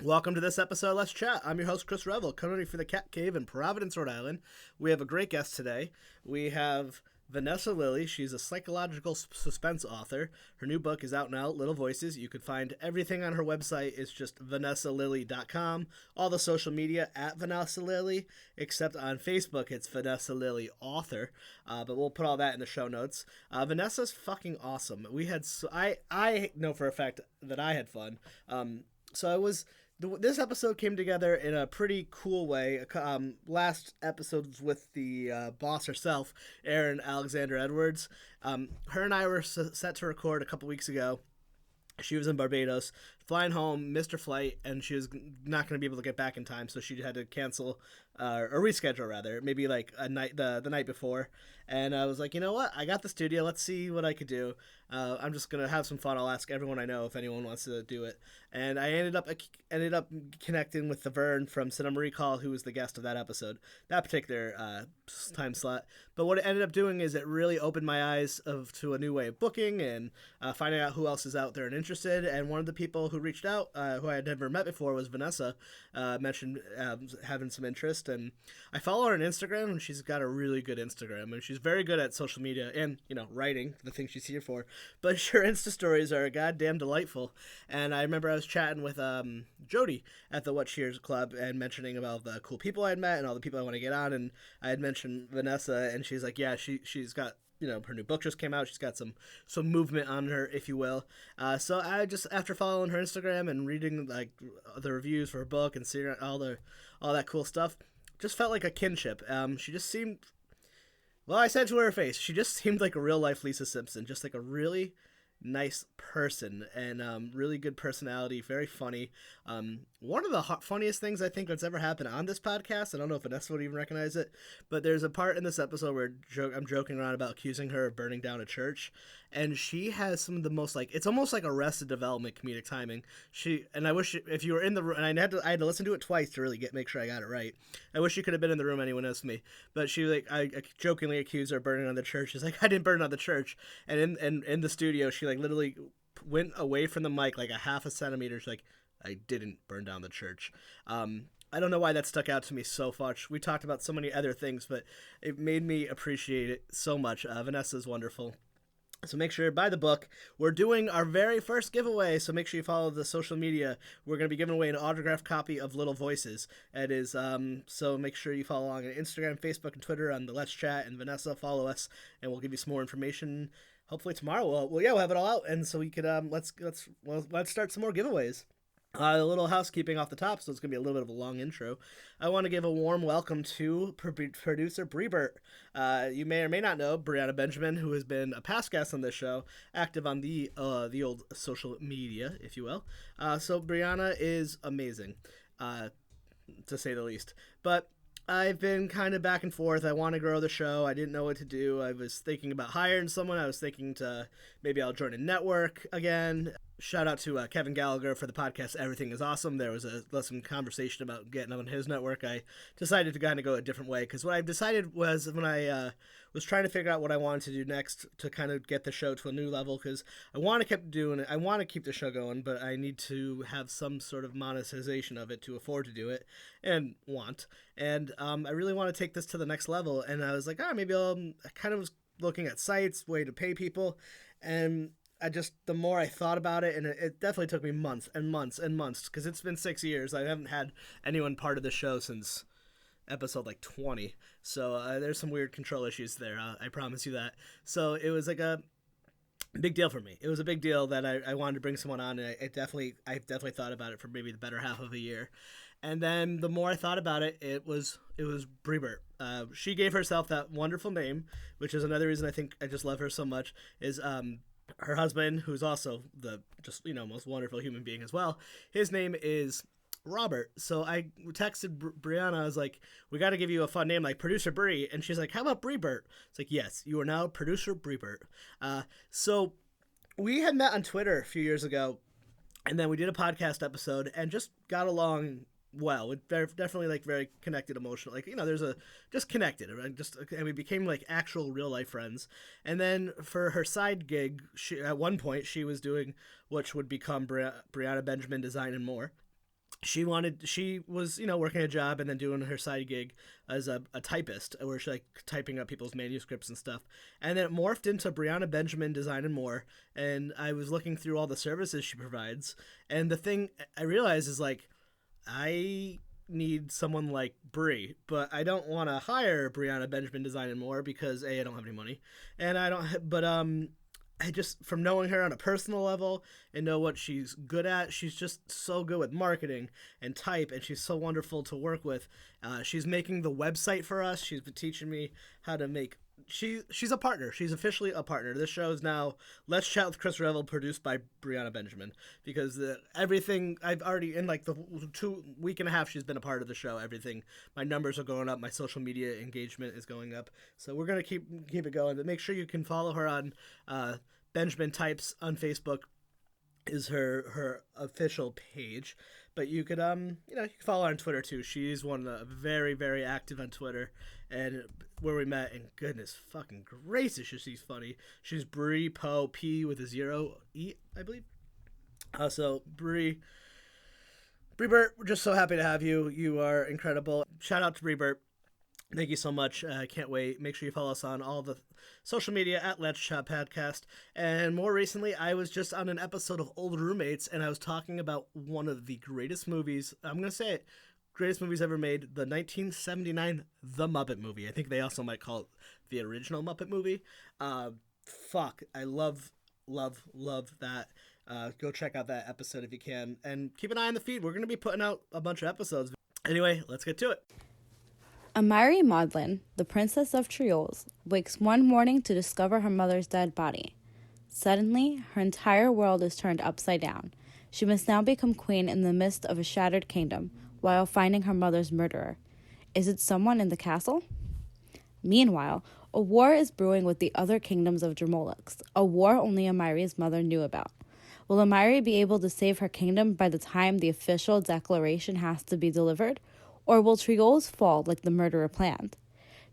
Welcome to this episode of Let's Chat. I'm your host, Chris Revel, coming for the Cat Cave in Providence, Rhode Island. We have a great guest today. We have Vanessa Lillie. She's a psychological suspense author. Her new book is out now, Little Voices. You could find everything on her website. It's just VanessaLillie.com. All the social media at Vanessa Lillie, except on Facebook, it's Vanessa Lillie Author. But we'll put all that in the show notes. Vanessa's fucking awesome. I know for a fact that I had fun. This episode came together in a pretty cool way. Last episode was with the boss herself, Erin Alexander Edwards. Her and I were set to record a couple weeks ago. She was in Barbados, flying home, missed her flight, and she was not going to be able to get back in time, so she had to cancel or reschedule rather, maybe like the night before. And I was like, you know what? I got the studio. Let's see what I could do. I'm just gonna have some fun. I'll ask everyone I know if anyone wants to do it. And I ended up connecting with the Vern from Cinema Recall, who was the guest of that episode, that particular time slot. But what it ended up doing is it really opened my eyes to a new way of booking and finding out who else is out there and interested. And one of the people who reached out, who I had never met before, was Vanessa. Mentioned having some interest, and I follow her on Instagram, and she's got a really good Instagram, and she's very good at social media and writing, the thing she's here for. But her Insta stories are goddamn delightful. And I remember I was chatting with Jody at the What Cheers Club and mentioning about the cool people I'd met and all the people I want to get on, and I had mentioned Vanessa, and she's like, yeah, she's got, her new book just came out. She's got some movement on her, if you will. So I just, after following her Instagram and reading like the reviews for her book and seeing all that cool stuff, just felt like a kinship. She just seemed, well, I said to her face, she just seemed like a real life Lisa Simpson, just like a really nice person and really good personality, very funny. One of the funniest things I think that's ever happened on this podcast, I don't know if Vanessa would even recognize it, but there's a part in this episode where I'm joking around about accusing her of burning down a church, and she has some of the most, like, it's almost like Arrested Development comedic timing. And I wish if you were in the room, and I had to listen to it twice to really make sure I got it right. I wish you could have been in the room, anyone else me. But I jokingly accused her of burning down the church. She's like, I didn't burn down the church. And in the studio, she like literally went away from the mic like a half a centimeter. She's like, I didn't burn down the church. I don't know why that stuck out to me so much. We talked about so many other things, but it made me appreciate it so much. Vanessa's wonderful. So make sure you buy the book. We're doing our very first giveaway, so make sure you follow the social media. We're going to be giving away an autographed copy of Little Voices. It is, so make sure you follow along on Instagram, Facebook, and Twitter on the Let's Chat, and Vanessa, follow us, and we'll give you some more information. Hopefully tomorrow. We'll have it all out, and so we could let's start some more giveaways. A little housekeeping off the top, so it's going to be a little bit of a long intro. I want to give a warm welcome to producer Breebert. You may or may not know Brianna Benjamin, who has been a past guest on this show, active on the old social media, if you will. So Brianna is amazing, to say the least. But I've been kind of back and forth. I want to grow the show. I didn't know what to do. I was thinking about hiring someone. I was thinking maybe I'll join a network again. Shout out to Kevin Gallagher for the podcast Everything is Awesome. There was some conversation about getting on his network. I decided to kind of go a different way, because what I decided was, when I was trying to figure out what I wanted to do next to kind of get the show to a new level, because I want to keep doing it. I want to keep the show going, but I need to have some sort of monetization of it to afford to do it, and I really want to take this to the next level. And I was like, maybe I kind of was looking at sites, way to pay people, and the more I thought about it, and it definitely took me months and months and months, because it's been 6 years. I haven't had anyone part of the show since episode like 20. So there's some weird control issues there. I promise you that. So it was like a big deal for me. It was a big deal that I wanted to bring someone on, and I definitely thought about it for maybe the better half of a year. And then the more I thought about it, it was Breebert. She gave herself that wonderful name, which is another reason I think I just love her so much, is her husband, who's also the most wonderful human being as well. His name is Robert. So I texted Brianna. I was like, we got to give you a fun name like Producer Bree. And she's like, how about Breebert? It's like, yes, you are now Producer Breebert. So we had met on Twitter a few years ago, and then we did a podcast episode and just got along well. We're definitely like very connected emotionally. Like, there's just connected, right? And we became like actual real life friends. And then for her side gig, at one point she was doing which would become Brianna Benjamin Design and More. she was, working a job and then doing her side gig as a typist, where she like typing up people's manuscripts and stuff. And then it morphed into Brianna Benjamin Design and More. And I was looking through all the services she provides. And the thing I realized is like, I need someone like Brie, but I don't want to hire Brianna Benjamin Design and More because I don't have any money. And I just, from knowing her on a personal level and know what she's good at, she's just so good with marketing and type, and she's so wonderful to work with. She's making the website for us. She's been teaching me how to make. She's a partner. She's officially a partner. This show is now Let's Chat with Chris Revel, produced by Brianna Benjamin, because everything I've already, in like the 2 week and a half she's been a part of the show, everything, my numbers are going up, my social media engagement is going up. So we're gonna keep it going. But make sure you can follow her on Benjamin Types on Facebook is her official page. But you could you can follow her on Twitter too. She's one of the very, very active on Twitter, and where we met, and goodness fucking gracious, she's funny. She's Brie Poe, P with a 0 E, I believe. So Brie Burt, we're just so happy to have you. You are incredible. Shout out to Brie Burt. Thank you so much. I can't wait. Make sure you follow us on all the social media at Let's Chat Podcast. And more recently, I was just on an episode of Old Roommates, and I was talking about one of the greatest movies. I'm going to say it. Greatest movies ever made. The 1979 The Muppet Movie. I think they also might call it the original Muppet Movie. I love that. Go check out that episode if you can. And keep an eye on the feed. We're going to be putting out a bunch of episodes. Anyway, let's get to it. Amari Maudlin, the princess of Trioles, wakes one morning to discover her mother's dead body. Suddenly, her entire world is turned upside down. She must now become queen in the midst of a shattered kingdom, while finding her mother's murderer. Is it someone in the castle? Meanwhile, a war is brewing with the other kingdoms of Dromolux, a war only Amari's mother knew about. Will Amari be able to save her kingdom by the time the official declaration has to be delivered? Or will Trioles fall like the murderer planned?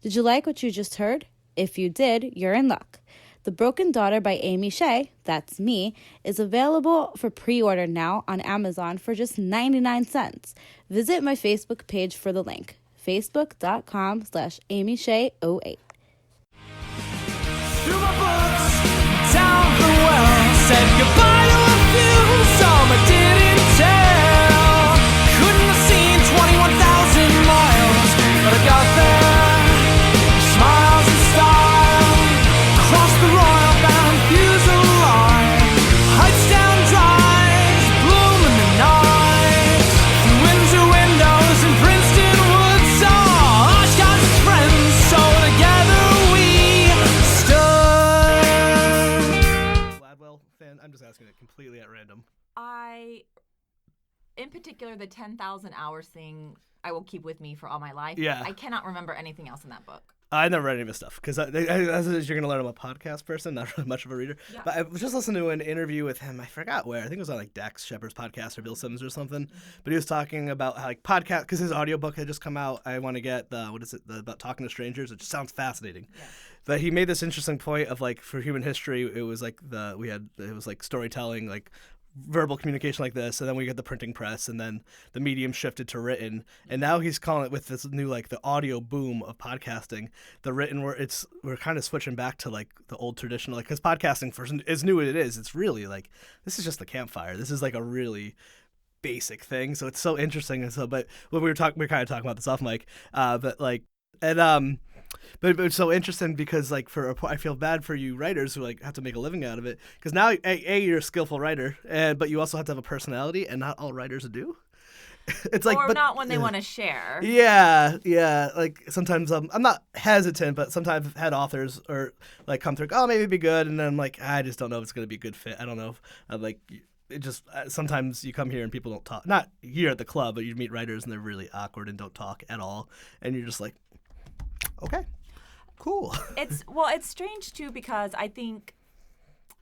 Did you like what you just heard? If you did, you're in luck. The Broken Daughter by Amy Shea, that's me, is available for pre-order now on Amazon for just 99 cents. Visit my Facebook page for the link, facebook.com/AmyShea08. Through my books, down the well, said goodbye to a few, some I didn't tell. Couldn't have seen 21,000 miles, but I got there. Smiles and style, across the royal bound Fuselage. Heights down drives, bloom in the night. Through Windsor windows and Princeton woods saw Oshkosh and friends, so together we stood. Gladwell fan? I'm just asking it completely at random. In particular, the 10,000 hours thing, I will keep with me for all my life. Yeah. I cannot remember anything else in that book. I never read any of his stuff because as you're going to learn, I'm a podcast person, not really much of a reader. Yeah. But I was just listening to an interview with him. I forgot where. I think it was on like Dax Shepard's podcast or Bill Simmons or something. Mm-hmm. But he was talking about how like podcast, because his audiobook had just come out. I want to get about talking to strangers. It just sounds fascinating. Yeah. But he made this interesting point of like for human history, it was like it was like storytelling, like verbal communication like this, and then we get the printing press, and then the medium shifted to written, and now he's calling it with this new like the audio boom of podcasting, the written where we're kind of switching back to like the old traditional, like because podcasting for as new as it is, it's really like this is just the campfire. This is like a really basic thing, so it's so interesting. And so, but when we were kind of talking about this off mic, but it's so interesting because like I feel bad for you writers who like have to make a living out of it, because now you're a skillful writer, but you also have to have a personality, and not all writers do. It's like, or not when they want to share. Yeah. Like sometimes I'm not hesitant, but sometimes I've had authors or like come through, oh maybe it'd be good, and then I'm like I just don't know if it's gonna be a good fit. I don't know. I'm like. It just sometimes you come here and people don't talk. Not here at the club, but you meet writers and they're really awkward and don't talk at all, and you're just like, okay, cool. It's strange too, because I think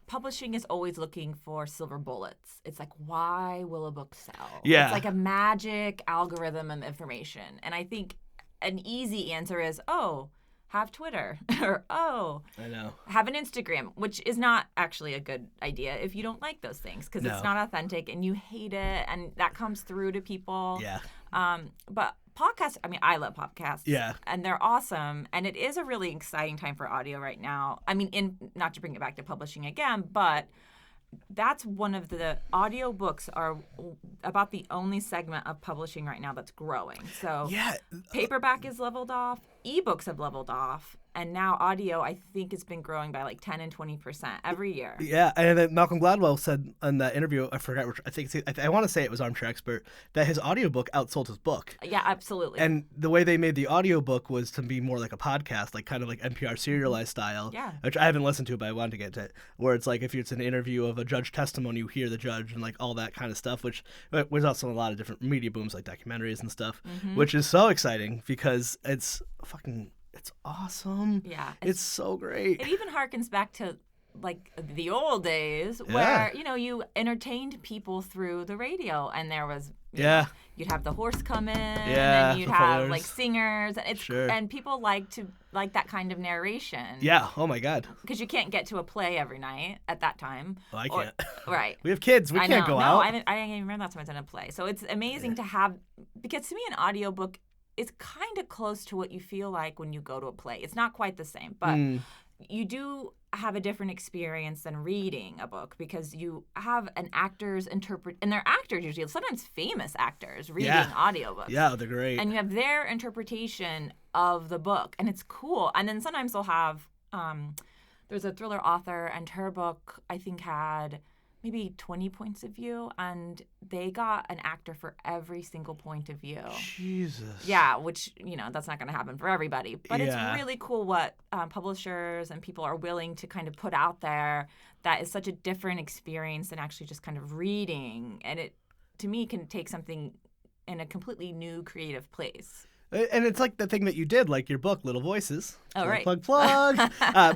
publishing is always looking for silver bullets. It's like, why will a book sell? Yeah. It's like a magic algorithm of information, and I think an easy answer is, have Twitter, or I know. have an Instagram, which is not actually a good idea if you don't like those things because it's not authentic and you hate it, and that comes through to people. Yeah. But podcasts, I mean, I love podcasts. Yeah. And they're awesome, and it is a really exciting time for audio right now. I mean, not to bring it back to publishing again, but that's one of the audiobooks are about the only segment of publishing right now that's growing. So paperback is leveled off, ebooks have leveled off, and now audio I think has been growing by like 10 and 20% every year. Yeah, and then Malcolm Gladwell said in that interview, I forgot which, I want to say it was Armchair Expert, that his audiobook outsold his book. Yeah, absolutely. And the way they made the audiobook was to be more like a podcast, like kind of like NPR serialized style. Yeah. Which I haven't listened to, but I wanted to get to it. Where it's like if it's an interview of a judge testimony, you hear the judge and like all that kind of stuff, which was also a lot of different media booms like documentaries and stuff, which is so exciting because it's awesome. Yeah. It's so great. It even harkens back to like the old days where, you entertained people through the radio, and there was, you know, you'd have the horse come in, and you'd have like singers, and and people like that kind of narration. Yeah. Oh my God. Because you can't get to a play every night at that time. Well, I can't. Right. We have kids. We can't go out. I didn't even remember that's when I was in a play. So it's amazing to have, because to me an audiobook is kind of close to what you feel like when you go to a play. It's not quite the same, but you do have a different experience than reading a book because you have an actor's and they're actors usually, sometimes famous actors reading audiobooks. Yeah, they're great. And you have their interpretation of the book, and it's cool. And then sometimes they'll have, there's a thriller author, and her book, I think, had maybe 20 points of view, and they got an actor for every single point of view. Jesus. Yeah, which, that's not going to happen for everybody. But it's really cool what publishers and people are willing to kind of put out there that is such a different experience than actually just kind of reading. And it, to me, can take something in a completely new creative place. And it's like the thing that you did, like your book, Little Voices. Oh, right. Plug.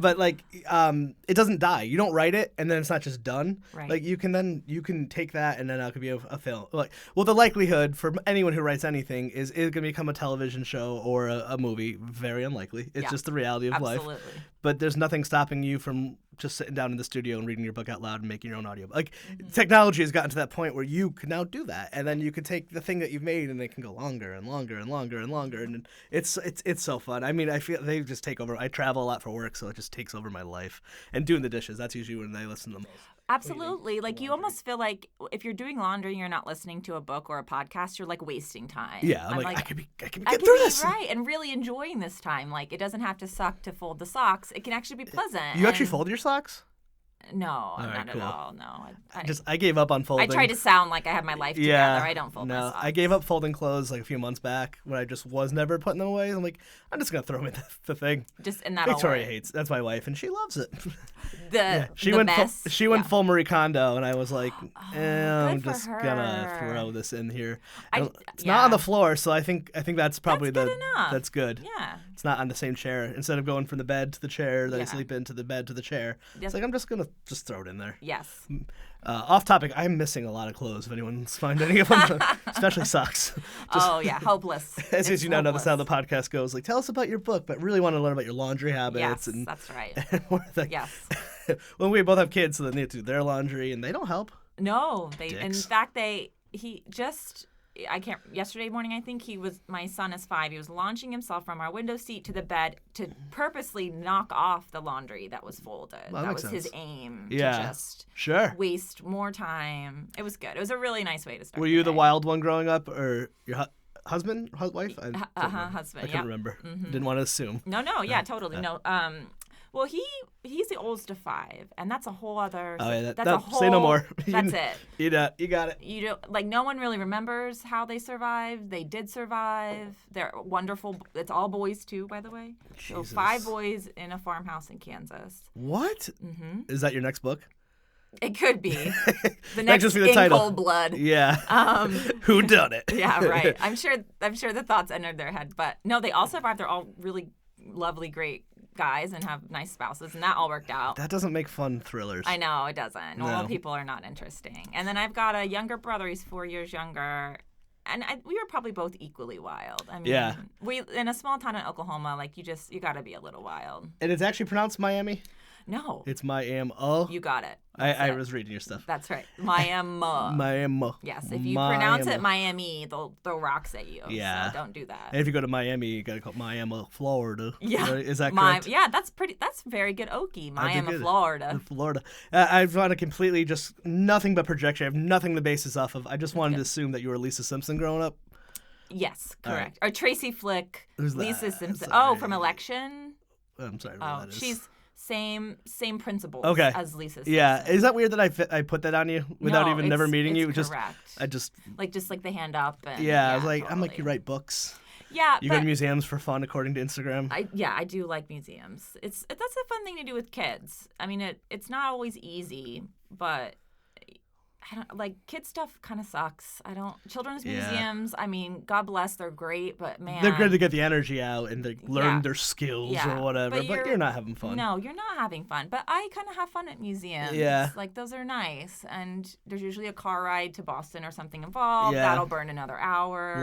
But like, it doesn't die. You don't write it, and then it's not just done. Right. Like you can take that, and then it could be a film. Like, well, the likelihood for anyone who writes anything is it going to become a television show or a movie. Very unlikely. It's just the reality of life. Absolutely. But there's nothing stopping you from just sitting down in the studio and reading your book out loud and making your own audio. Like technology has gotten to that point where you can now do that, and then you can take the thing that you've made and it can go longer and longer and longer and longer, and it's so fun. I mean, I feel they just take over. I travel a lot for work, so it just takes over my life. And doing the dishes, that's usually when I listen the most. Absolutely. Like you almost feel like if you're doing laundry and you're not listening to a book or a podcast, you're like wasting time. Yeah, I'm like I can get through this. Right, and really enjoying this time. Like it doesn't have to suck to fold the socks. It can actually be pleasant. You actually fold your socks? No, right, not cool. at all. No, I gave up on folding. I try to sound like I have my life together. I don't fold my socks. I gave up folding clothes like a few months back when I just was never putting them away. I'm like, I'm just gonna throw them in the thing. Just in that. Victoria hates. That's my wife, and she loves it. She went full Marie Kondo, and I was like, I'm for just her. gonna throw this in here. It's not on the floor, so I think that's probably that's good enough. That's good. Yeah. It's not on the same chair. Instead of going from the bed to the chair, that I sleep into the bed to the chair. It's like I'm just gonna throw it in there. Yes. Off topic, I'm missing a lot of clothes. If anyone's find any of them, especially socks. Hopeless. As soon as you now know, that's how the podcast goes. Like, tell us about your book, but really want to learn about your laundry habits. Yes, and that's right. Yes. Well, we both have kids, so they need to do their laundry, and they don't help. No, Dicks. In fact, yesterday morning, I think my son is 5. He was launching himself from our window seat to the bed to purposely knock off the laundry that was folded. Well, that was makes his sense. aim To just waste more time. It was good. It was a really nice way to start. Were you the day. wild one growing up, or your husband, wife? Husband. I couldn't remember. Mm-hmm. Didn't want to assume. No, yeah, totally. No. Well, he's the oldest of 5, and that's a whole other. Oh yeah, that's a whole. Say no more. That's it. You got it. You don't like. No one really remembers how they survived. They did survive. They're wonderful. It's all boys too, by the way. Jesus. So 5 boys in a farmhouse in Kansas. What? Mm-hmm. Is that your next book? It could be. The next just be the In title. Cold Blood. Yeah. Who done it? Yeah, right. I'm sure the thoughts entered their head, but no, they all survived. They're all really lovely, great guys and have nice spouses, and that all worked out. That doesn't make fun thrillers. I know, it doesn't. No. Normal people are not interesting. And then I've got a younger brother. He's 4 years younger, we were probably both equally wild. I mean, Yeah. we in a small town in Oklahoma, like you got to be a little wild. And it's actually pronounced Miami? No, It's Miami. you got it. I was reading your stuff. That's right, Miami. Miami. Yes, if you pronounce it Miami, they'll throw rocks at you. Yeah. So don't do that. And if you go to Miami, you got to call it Miami, Florida. Yeah. Is that correct? Yeah, that's very good Okie. Miami, Florida. Florida. I've on a completely just nothing but projection. I have nothing to base this off of. I just wanted to assume that you were Lisa Simpson growing up. Yes, correct. Or Tracy Flick, Who's that? Lisa Simpson. Sorry. Oh, from Election. I'm sorry. What that is. She's same principles Okay. as Lisa Simpson. Yeah, is that weird that I put that on you without No, even never meeting you? it's correct. I just like the hand up. And, I was like, totally. I'm like, you write books. Yeah, You but go to museums for fun, according to Instagram. I do like museums. That's a fun thing to do with kids. I mean, it's not always easy, but I don't like kid stuff. Kind of sucks. Children's museums. I mean, God bless, they're great, but man, They're good to get the energy out and they learn their skills or whatever. But you're not having fun. No, you're not having fun. But I kind of have fun at museums. Yeah. Like those are nice, and there's usually a car ride to Boston or something involved. Yeah. That'll burn another hour.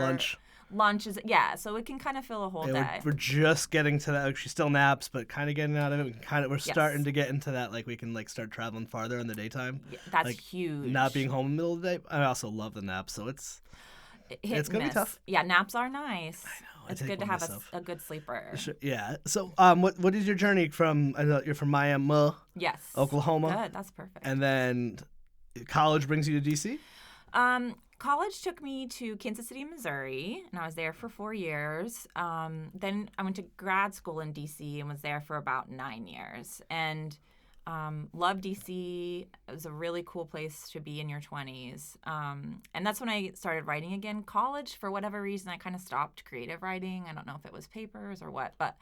Lunch is so it can kind of fill a whole day. We're just getting to that. Like, she still naps, but kind of getting out of it. We're starting to get into that. Like we can start traveling farther in the daytime. Yeah, that's huge. Not being home in the middle of the day. I also love the naps, so it's gonna be tough. Yeah, naps are nice. I know. It's good to have a good sleeper. Sure, yeah. So, what is your journey from? I know you're from Miami, Yes. Oklahoma. Good. That's perfect. And then college brings you to DC. College took me to Kansas City, Missouri, and I was there for 4 years. Then I went to grad school in D.C. and was there for about 9 years. And loved D.C. It was a really cool place to be in your 20s. And that's when I started writing again. College, for whatever reason, I kind of stopped creative writing. I don't know if it was papers or what, but,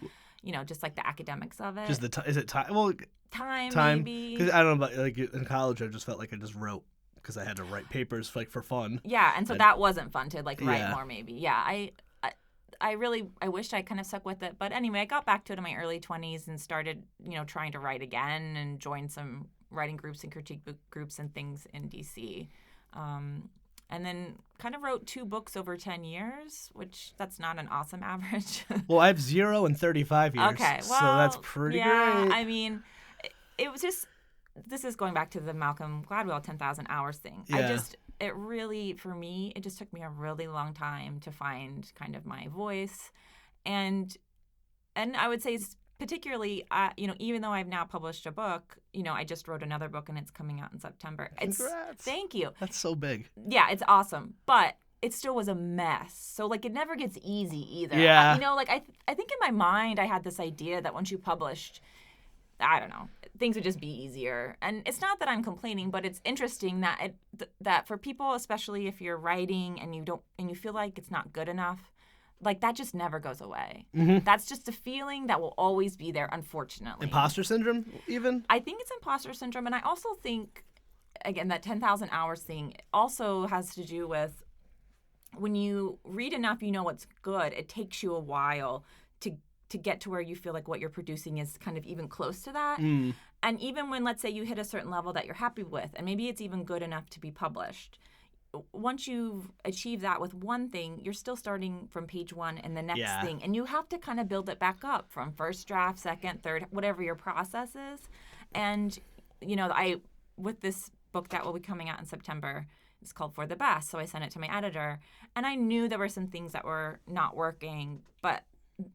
just like the academics of it. Just is it time? Well, time, maybe. Because I don't know about in college, I just felt like I just wrote. Because I had to write papers for fun. Yeah, and so that wasn't fun to write more maybe. Yeah, I really wished I kind of stuck with it. But anyway, I got back to it in my early 20s and started, trying to write again and joined some writing groups and critique book groups and things in DC. And then kind of wrote 2 books over 10 years, which that's not an awesome average. Well, I have 0 and 35 years. Okay, well, so that's pretty great. I mean, it was just... This is going back to the Malcolm Gladwell 10,000 hours thing. Yeah. It really, for me, it just took me a really long time to find kind of my voice. And I would say particularly, even though I've now published a book, I just wrote another book and it's coming out in September. Congrats. Thank you. That's so big. Yeah, it's awesome. But it still was a mess. So, it never gets easy either. Yeah. I think in my mind I had this idea that once you published, I don't know, things would just be easier. And it's not that I'm complaining, but it's interesting that that for people, especially if you're writing and you feel like it's not good enough, that just never goes away. Mm-hmm. That's just a feeling that will always be there, unfortunately. Imposter syndrome, even? I think it's imposter syndrome. And I also think, again, that 10,000 hours thing also has to do with when you read enough, what's good. It takes you a while to get to where you feel like what you're producing is kind of even close to that. Mm. And even when, let's say, you hit a certain level that you're happy with, and maybe it's even good enough to be published, once you've achieved that with one thing, you're still starting from page 1 and the next thing. And you have to kind of build it back up from first draft, second, third, whatever your process is. And, with this book that will be coming out in September, it's called For the Best. So I sent it to my editor. And I knew there were some things that were not working, but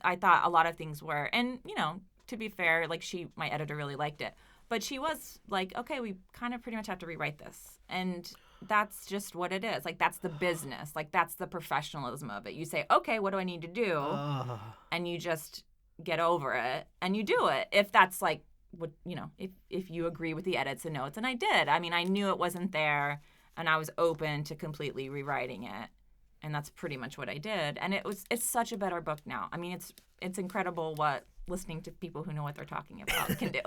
I thought a lot of things were. And, to be fair, my editor really liked it. But she was like, okay, we kind of pretty much have to rewrite this. And that's just what it is. That's the business. That's the professionalism of it. You say, okay, what do I need to do? And you just get over it and you do it. If that's what, if you agree with the edits and notes. And I did. I mean, I knew it wasn't there and I was open to completely rewriting it. And that's pretty much what I did. And it's such a better book now. I mean, it's incredible what listening to people who know what they're talking about can do.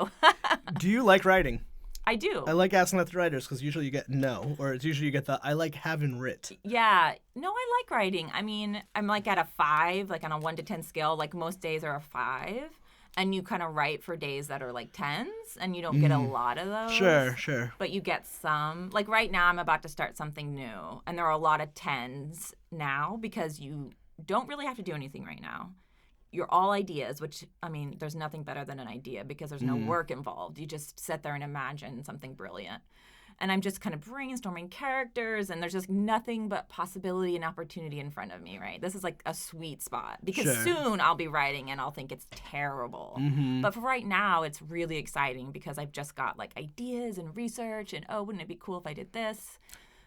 Do you like writing? I do. I like asking that to writers because usually you get no, or it's usually you get the I like having writ. Yeah. No, I like writing. I mean, I'm at a 5, on a 1 to 10 scale. Most days are a 5. and you kind of write for days that are like 10s, and you don't get a lot of those. Sure. But you get some. Like right now, I'm about to start something new, and there are a lot of 10s now because you don't really have to do anything right now. You're all ideas, which, I mean, there's nothing better than an idea because there's no work involved. You just sit there and imagine something brilliant. And I'm just kind of brainstorming characters, and there's just nothing but possibility and opportunity in front of me, right? This is like a sweet spot because soon I'll be writing and I'll think it's terrible. But for right now, it's really exciting because I've just got like ideas and research and, oh, wouldn't it be cool if I did this?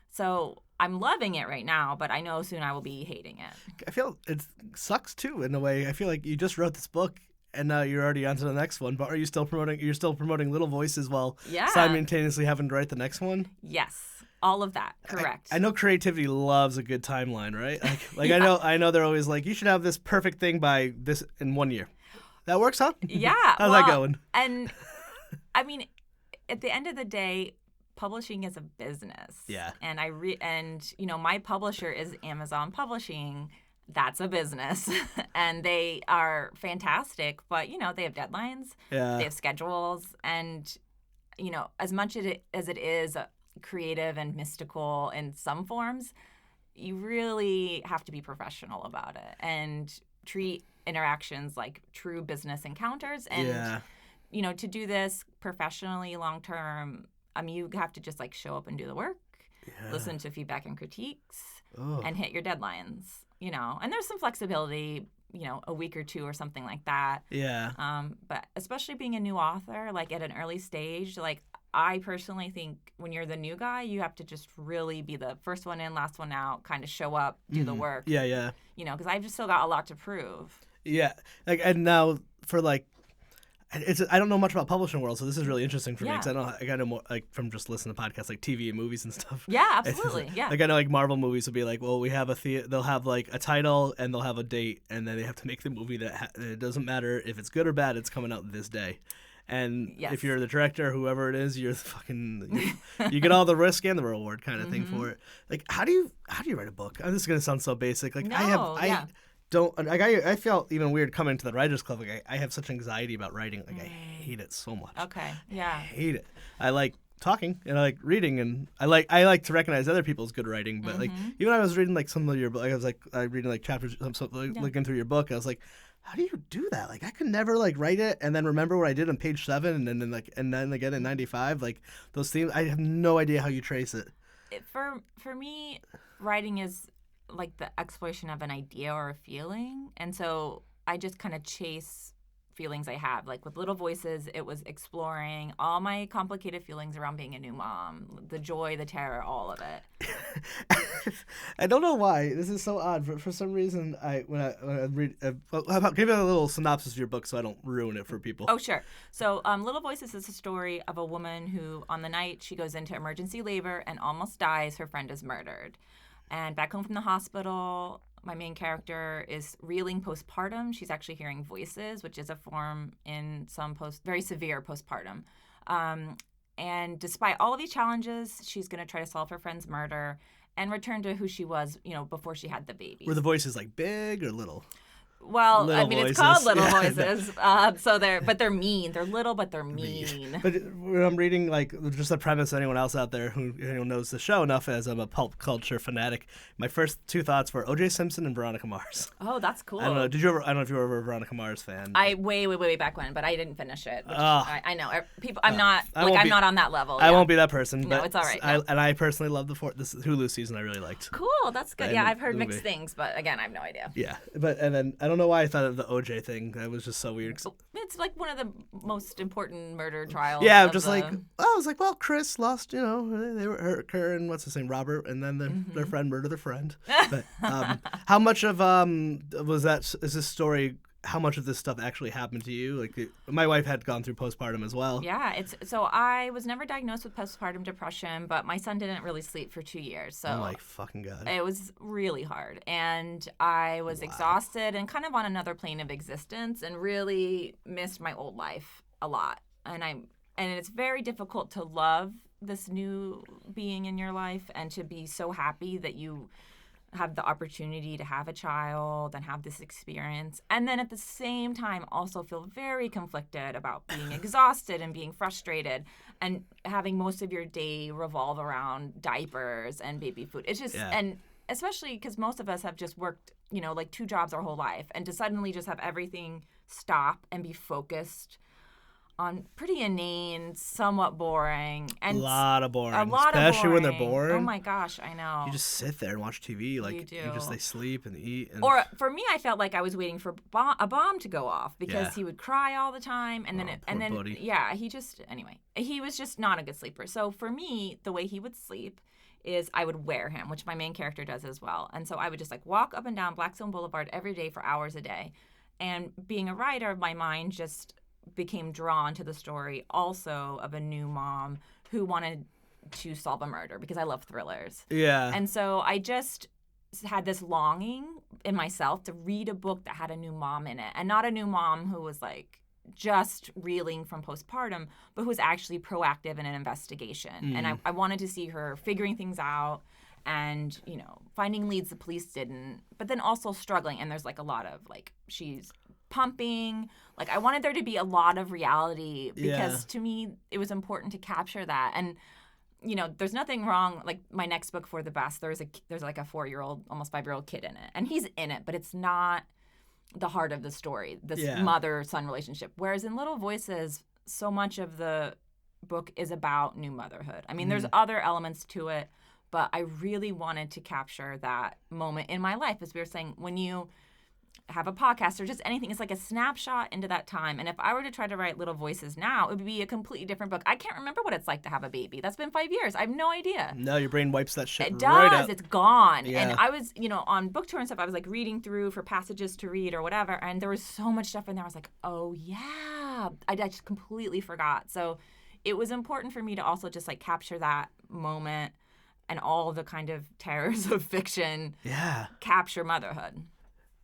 So I'm loving it right now, but I know soon I will be hating it. I feel it sucks too in a way. I feel like you just wrote this book and now you're already on to the next one. But are you still promoting? You're still promoting Little Voices while simultaneously having to write the next one. Yes, all of that. Correct. I know creativity loves a good timeline, right? Like I know they're always like, you should have this perfect thing by this in 1 year. That works, huh? Yeah. How's that going? And I mean, at the end of the day, publishing is a business. Yeah. And my publisher is Amazon Publishing. That's a business. And they are fantastic, but they have deadlines. Yeah. They have schedules, and as much as it is creative and mystical in some forms, you really have to be professional about it and treat interactions like true business encounters. And to do this professionally long term, you have to just like show up and do the work, listen to feedback and critiques, and hit your deadlines. And there's some flexibility, a week or two or something like that. Yeah. But especially being a new author, like at an early stage, like I personally think when you're the new guy, you have to just really be the first one in, last one out, kind of show up, do the work. Yeah. Because I've just still got a lot to prove. Yeah. And now for like, I don't know much about publishing world, so this is really interesting for me because I know more like from just listening to podcasts like TV and movies and stuff. Yeah, absolutely. Like I know like Marvel movies will be like, well, we have they'll have like a title and they'll have a date, and then they have to make the movie that it doesn't matter if it's good or bad, it's coming out this day. And if you're the director, whoever it is, you're you get all the risk and the reward kind of thing for it. Like how do you write a book? This is gonna sound so basic. Like I felt even weird coming to the Writers Club. Like I have such anxiety about writing. Like I hate it so much. Okay. Yeah. I hate it. I like talking and I like reading, and I like to recognize other people's good writing. But like even when I was reading like some of your book, I was like reading like chapters, looking through your book. I was like, how do you do that? Like I could never like write it and then remember what I did on page 7 and then again in 95. Like those themes, I have no idea how you trace it. For me, writing is like the exploration of an idea or a feeling, and so I just kind of chase feelings I have. Like with Little Voices, it was exploring all my complicated feelings around being a new mom, the joy, the terror, all of it. I don't know why this is so odd. For some reason, when I read, how about give it a little synopsis of your book so I don't ruin it for people. Oh sure. So Little Voices is a story of a woman who, on the night she goes into emergency labor and almost dies, her friend is murdered. And back home from the hospital, my main character is reeling postpartum. She's actually hearing voices, which is a form in some very severe postpartum. And despite all of these challenges, she's going to try to solve her friend's murder and return to who she was, before she had the baby. Were the voices like big or little? Well, Little I mean, voices. It's called Little Voices. So they're mean. They're little, but they're mean. But when I'm reading, like, just the premise, anyone else out there who knows the show enough as I'm a pulp culture fanatic, my first two thoughts were O.J. Simpson and Veronica Mars. Oh, that's cool. I don't know. I don't know if you were ever a Veronica Mars fan. I way back when, but I didn't finish it. Which I know. People, I'm not not on that level. I won't be that person. No, but it's all right. I personally love this Hulu season. I really liked. Cool. That's good. Yeah, I've heard mixed things, but again, I have no idea. Yeah, and then I don't know why I thought of the OJ thing. That was just so weird. It's like one of the most important murder trials. Yeah, I was like, well, Chris lost, they were her and what's his name, Robert, and then their friend murdered their friend. But how much of is this story? How much of this stuff actually happened to you? Like, my wife had gone through postpartum as well. Yeah, so I was never diagnosed with postpartum depression, but my son didn't really sleep for 2 years. So oh my fucking God. It was really hard, and I was exhausted and kind of on another plane of existence, and really missed my old life a lot. And it's very difficult to love this new being in your life and to be so happy that you have the opportunity to have a child and have this experience, and then at the same time also feel very conflicted about being exhausted and being frustrated and having most of your day revolve around diapers and baby food. It's just, and especially because most of us have just worked, like 2 jobs our whole life, and to suddenly just have everything stop and be focused on pretty inane, somewhat boring, and a lot of boring, especially when they're bored. Oh my gosh, I know. You just sit there and watch TV, like you do. they sleep and eat. And... Or for me, I felt like I was waiting for a bomb to go off because he would cry all the time, and then buddy. he was just not a good sleeper. So for me, the way he would sleep is I would wear him, which my main character does as well, and so I would just like walk up and down Blackstone Boulevard every day for hours a day, and being a writer, my mind just became drawn to the story also of a new mom who wanted to solve a murder because I love thrillers. Yeah. And so I just had this longing in myself to read a book that had a new mom in it, and not a new mom who was like just reeling from postpartum, but who was actually proactive in an investigation. And I wanted to see her figuring things out and, finding leads the police didn't, but then also struggling. And there's like a lot of like, she's pumping. Like I wanted there to be a lot of reality because to me it was important to capture that. And there's nothing wrong. Like my next book, For the Best, there's like a 4-year-old, almost 5-year-old kid in it, and he's in it, but it's not the heart of the story. This mother-son relationship. Whereas in Little Voices, so much of the book is about new motherhood. I mean, there's other elements to it, but I really wanted to capture that moment in my life, as we were saying, when you have a podcast or just anything. It's like a snapshot into that time. And if I were to try to write Little Voices now, it would be a completely different book. I can't remember what it's like to have a baby. That's been 5 years. I have no idea. No, your brain wipes that shit it right does. out. It's gone. Yeah. And I was, on book tour and stuff, I was like reading through for passages to read or whatever. And there was so much stuff in there. I was like, oh yeah. I just completely forgot. So it was important for me to also just like capture that moment and all the kind of terrors of fiction. Yeah. Capture motherhood.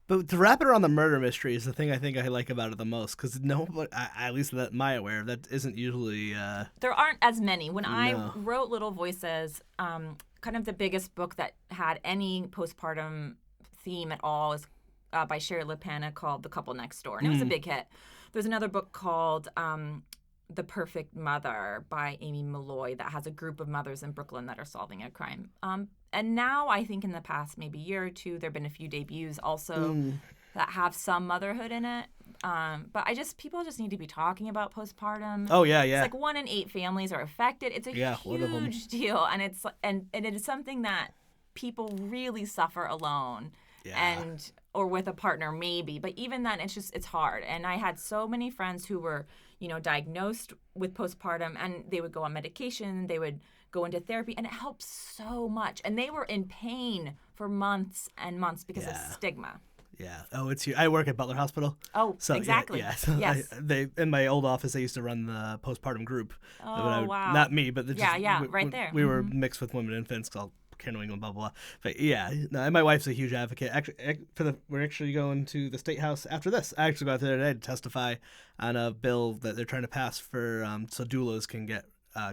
But to wrap it around the murder mystery is the thing I think I like about it the most, because at least that my aware, that isn't usually. There aren't as many. When I wrote Little Voices, kind of the biggest book that had any postpartum theme at all is by Sherry LaPana called The Couple Next Door, and it was a big hit. There's another book called The Perfect Mother by Amy Malloy that has a group of mothers in Brooklyn that are solving a crime. And now I think in the past maybe year or two, there have been a few debuts also that have some motherhood in it. But people just need to be talking about postpartum. Oh, yeah. It's like 1 in 8 families are affected. It's a huge deal. And and it is something that people really suffer alone. Yeah. Or with a partner maybe, but even then it's hard. And I had so many friends who were, diagnosed with postpartum, and they would go on medication, they would go into therapy, and it helps so much. And they were in pain for months and months because of stigma. Yeah. Oh, it's you. I work at Butler Hospital. Oh, so, exactly. Yeah. So yes. They in my old office, they used to run the postpartum group. Oh, wow. Not me, but right there. We were mixed with women and infants, called Care New England, blah, blah, blah. But yeah, no, and my wife's a huge advocate. Actually, we're actually going to the State House after this. I actually got there today to testify on a bill that they're trying to pass for so doulas can get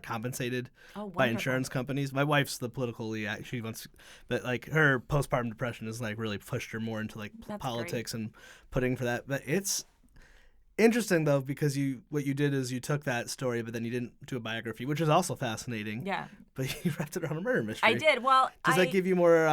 compensated by insurance companies. My wife's the politically she wants, but like her postpartum depression has like really pushed her more into like politics and putting for that. But it's interesting though, because what you did is you took that story, but then you didn't do a biography, which is also fascinating. Yeah. But you wrapped it around a murder mystery. I did. Well, does that give you more?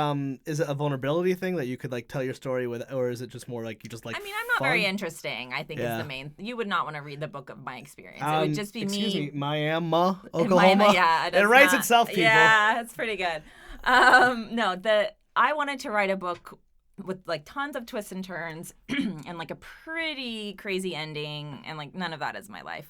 Is it a vulnerability thing that you could like tell your story with, or is it just more like you just like? I mean, I'm not very interesting. I think is the main. You would not want to read the book of my experience. It would just be excuse me. Miami, Oklahoma. It writes itself, people. Yeah, it's pretty good. I wanted to write a book with like tons of twists and turns and like a pretty crazy ending, and like none of that is my life.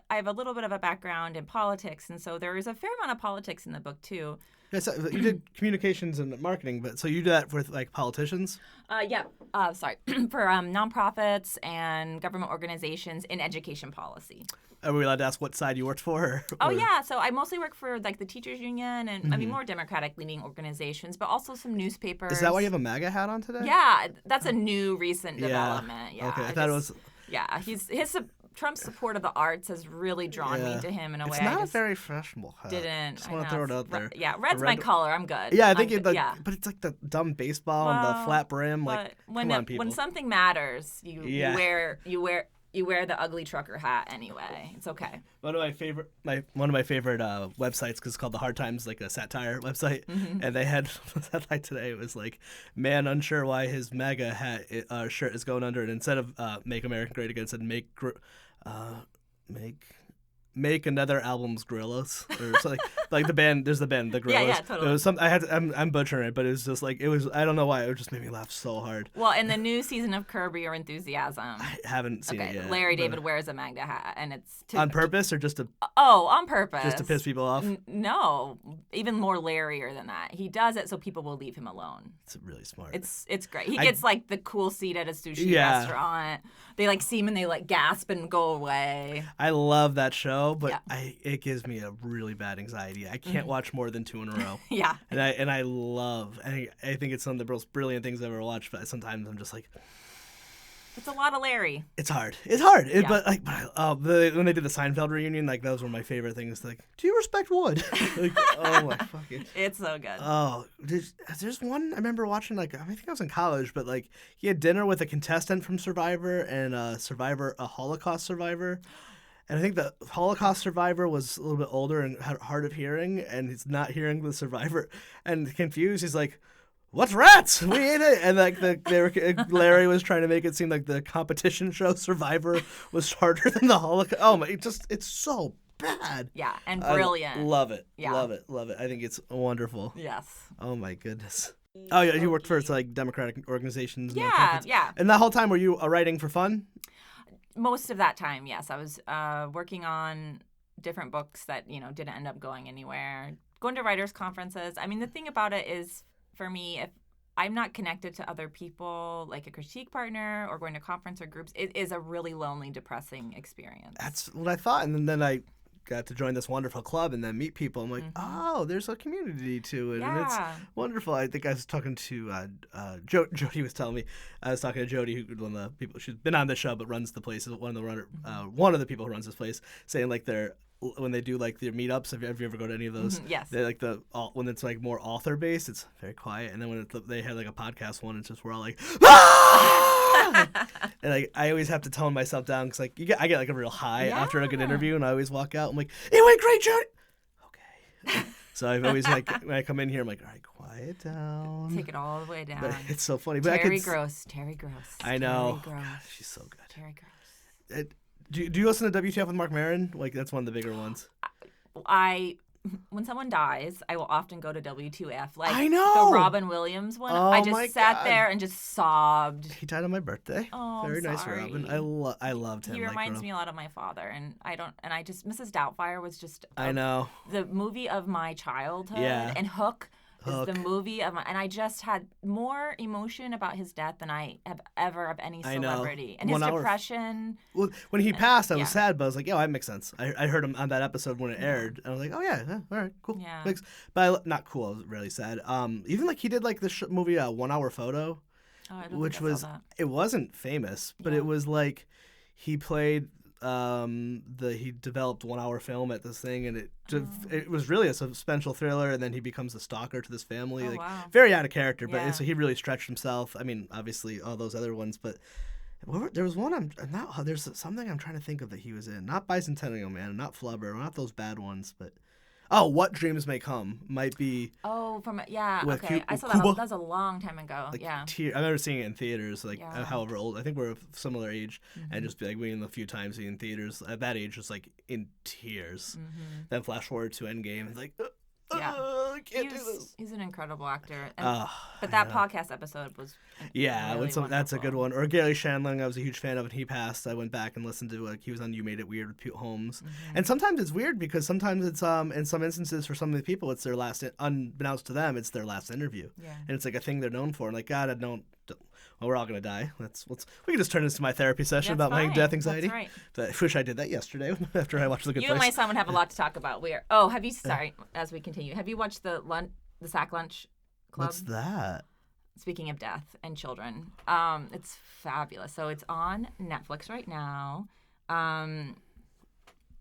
I have a little bit of a background in politics, and so there is a fair amount of politics in the book too. Yeah, so you did communications and marketing, but so you do that with like politicians? For nonprofits and government organizations in education policy. Are we allowed to ask what side you worked for? Oh, yeah. So I mostly work for like the teachers union and I mean more Democratic-leaning organizations, but also some newspapers. Is that why you have a MAGA hat on today? Yeah, that's a new recent development. Yeah. Okay, I thought it was. Yeah, his Trump's support of the arts has really drawn me to him in a way. It's not I a just very fashionable hat. didn't. Just I want know, to throw it it's out there. Yeah, red's The my red- color. I'm good. Yeah, I think I'm it good, like, but it's like the dumb baseball and the flat brim. Like, but come on, people. when something matters, you wear the ugly trucker hat anyway. It's okay. One of my favorite websites, because it's called The Hard Times, like a satire website, and they had a headline today. It was like, "Man unsure why his MAGA hat shirt is going under," and instead of "Make America Great Again," it said "Make another album's Gorillas," or something like the band. There's the band, the Gorillas. Yeah, totally. It was I'm butchering it, but it was just like, it was. I don't know why. It just made me laugh so hard. Well, in the new season of Curb Your Enthusiasm, I haven't seen it yet. Larry David wears a MAGA hat, and it's on purpose or just to on purpose, just to piss people off. No, even more Larryer than that. He does it so people will leave him alone. It's really smart. It's great. He gets like the cool seat at a sushi restaurant. They like see him and they like gasp and go away. I love that show, but it gives me a really bad anxiety. I can't watch more than 2 in a row. Yeah. And I think it's some of the most brilliant things I've ever watched, but sometimes I'm just like, it's a lot of Larry. It's hard. But when they did the Seinfeld reunion, like those were my favorite things. Like, do you respect wood? Like, oh my fucking. It's so good. Oh, there's one I remember watching. Like, I think I was in college, but like he had dinner with a contestant from Survivor and a Holocaust survivor. And I think the Holocaust survivor was a little bit older and had hard of hearing, and he's not hearing the survivor, and confused. He's like, "What's rats? We ate it." And like Larry was trying to make it seem like the competition show Survivor was harder than the Holocaust. Oh my! It's so bad. Yeah, and brilliant. I love it. Yeah. Love it. I think it's wonderful. Yes. Oh my goodness. Oh yeah, you worked for like Democratic organizations. And Yeah. And that whole time, were you writing for fun? Most of that time, yes. I was working on different books that, didn't end up going anywhere. Going to writers' conferences. I mean, the thing about it is, for me, if I'm not connected to other people, like a critique partner or going to conference or groups, it is a really lonely, depressing experience. That's what I thought. And then I got to join this wonderful club and then meet people. I'm like, oh, there's a community to it. Yeah. And it's wonderful. I think I was talking to Jody was telling me, I was talking to Jody, who one of the people, she's been on the show but runs the place, one of the people who runs this place, saying like when they do like their meetups, have you ever go to any of those? Yes. They like when it's like more author based, it's very quiet, and then when they had like a podcast one, it's just we're all like, ah! And like I always have to tone myself down because like I get like a real high after a good interview, and I always walk out. I'm like, it went great, Jody. Okay. So I've always like when I come in here, I'm like, all right, quiet down. Take it all the way down. But it's so funny. But Terry Gross. I know. Terry Gross. God, she's so good. Terry Gross. Do you listen to WTF with Mark Maron? Like that's one of the bigger ones. When someone dies, I will often go to W2F. Like I know. The Robin Williams one. Oh, I my just sat God. there and just sobbed. He died on my birthday. Oh, very I'm nice, sorry. Robin. I loved him. He reminds me a lot of my father, and I just Mrs. Doubtfire was just I know. the movie of my childhood. Yeah. And Hook Hook. is the movie of my, and I just had more emotion about his death than I have ever of any I know. celebrity. And his 1 hour. depression. Well, when he passed, I was Yeah. sad, but I was like, "Yeah, that makes sense." I heard him on that episode when it aired, and I was like, "Oh yeah, all right, cool." Yeah. But not cool. I was really sad. Even like he did like the movie 1 Hour Photo, Oh, I don't which think I was saw that. it wasn't famous, but Yeah. it was like he played he developed 1 hour film at this thing, and it was really a suspenseful thriller, and then he becomes a stalker to this family, Oh, like wow. very out of character, but Yeah. so he really stretched himself. I mean, obviously all those other ones, but there was one there's something I'm trying to think of that he was in, not Bicentennial Man, not Flubber, not those bad ones, but What Dreams May Come might be. Oh, With okay. I saw that. Cuba? That was a long time ago. Like yeah. I remember seeing it in theaters, like Yeah. however old. I think we're of similar age, and just like being the few times in theaters at that age, just like in tears. Then flash forward to Endgame, it's like, Yeah. I can't do this. He's an incredible actor. And, but I that know. podcast episode was Yeah, really that's a good wonderful. one. Or Gary Shandling, I was a huge fan of, and he passed. I went back and listened to he was on You Made It Weird with Pete Holmes. And sometimes it's weird because sometimes it's in some instances for some of the people it's their last, unbeknownst to them, it's their last interview. Yeah. And it's like a thing they're known for. And like, God, I don't. Well, we're all gonna die. We can just turn this to my therapy session That's about my fine. death anxiety. That's right. But I wish I did that yesterday after I watched The Good You Place. and my son would have a lot to talk about. Have you? Sorry, as we continue, have you watched the Sack Lunch Club? What's that? Speaking of death and children, it's fabulous. So it's on Netflix right now.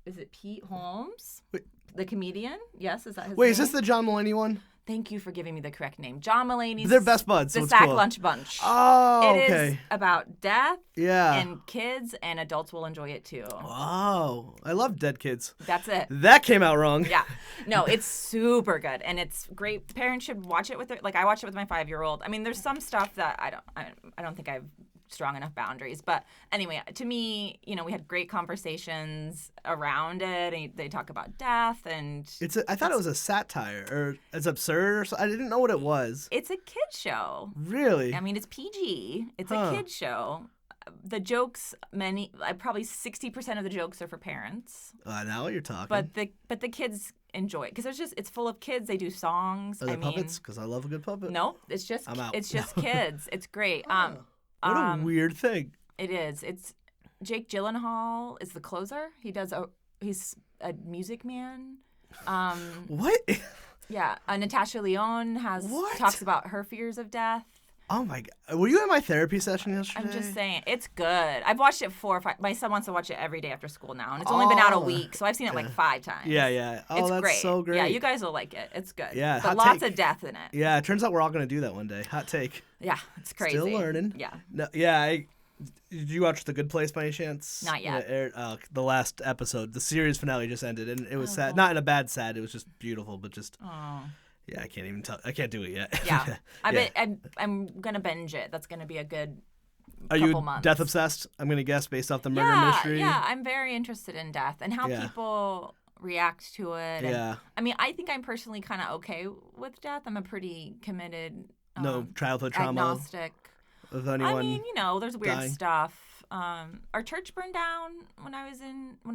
Is it Pete Holmes? Wait. The comedian? Yes, is that his Wait, name? is this the John Mulaney one? Thank you for giving me the correct name. John Mulaney's They're best buds, so The it's Sack cool. Lunch Bunch. Oh, It okay. is about death, Yeah. and kids and adults will enjoy it too. Oh, I love Dead Kids. That's it. That came out wrong. Yeah. No, it's super good, and it's great. Parents should watch it with their, like I watched it with my 5-year-old. I mean, there's some stuff that I don't think I've strong enough boundaries, but anyway, to me, we had great conversations around it, and they talk about death, and I thought it was a satire, or it's absurd, or I didn't know what it was. it's a kid show. Really? I mean, it's PG. It's Huh. a kid show. The jokes, probably 60% of the jokes are for parents, Now you're talking. but the kids enjoy it because it's full of kids. They do songs. Are there puppets? Because I love a good puppet. No, it's just I'm out. it's just kids. It's great. What a weird thing. It is. It's Jake Gyllenhaal is the closer. He's a music man. What? Yeah. Natasha Lyonne What? talks about her fears of death. Oh my God. Were you at my therapy session yesterday? I'm just saying, it's good. I've watched it 4 or 5. My son wants to watch it every day after school now, and it's only been out a week, so I've seen it like 5 times. Yeah. Oh, It's that's great. so great. Yeah, you guys will like it. It's good. Yeah, but hot lots take. of death in it. Yeah, it turns out we're all going to do that one day. Hot take. Yeah, it's crazy. Still learning. Yeah. No, yeah, did you watch The Good Place by any chance? Not yet. When it aired, the last episode. The series finale just ended, and it was sad. cool. Not in a bad sad. It was just beautiful, but just... Oh. Yeah, I can't even tell. I can't do it yet. Yeah. Yeah. I'm gonna binge it. That's gonna be a good Are couple you months. death obsessed? I'm gonna guess based off the murder mystery. Yeah, I'm very interested in death and how Yeah. people react to it. And, Yeah. I mean, I think I'm personally kind of okay with death. I'm a pretty committed, No childhood trauma agnostic. of anyone. I mean, there's weird dying. stuff. Our church burned down when I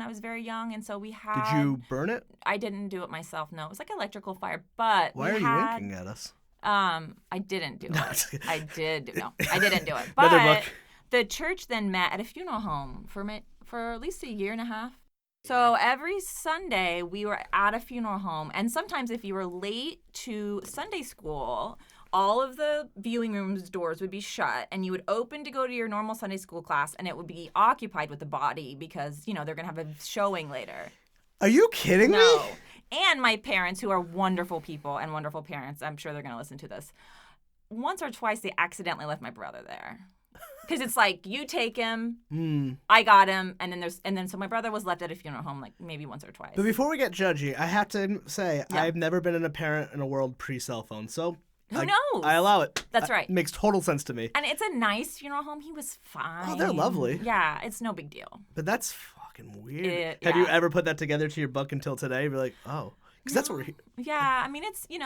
was very young, and so we had. Did you burn it? I didn't do it myself. No, it was like electrical fire. But Why we are had, you winking at us? I didn't do it. I did. No, I didn't do it. Another But book. the church then met at a funeral home for at least a year and a half. So every Sunday we were at a funeral home, and sometimes if you were late to Sunday school, all of the viewing rooms doors would be shut, and you would open to go to your normal Sunday school class, and it would be occupied with the body because they're gonna have a showing later. Are you kidding No. me? And my parents, who are wonderful people and wonderful parents, I'm sure they're going to listen to this. Once or twice, they accidentally left my brother there. Because it's like, you take him, I got him, and then so my brother was left at a funeral home like maybe once or twice. But before we get judgy, I have to say Yeah. I've never been a parent in a world pre-cell phone, so Who knows? I allow it. That's right. It makes total sense to me. And it's a nice funeral home. He was fine. Oh, they're lovely. Yeah, it's no big deal. But that's fucking weird. Yeah. Have you ever put that together to your book until today? You're like, oh, because that's what we're here. Yeah, I mean, it's, it